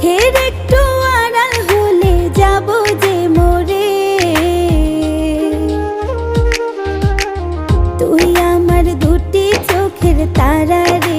চোখের একটু আড়াল হলে যাব যে মরে। তুই আমার দুটি চোখের তারা রে।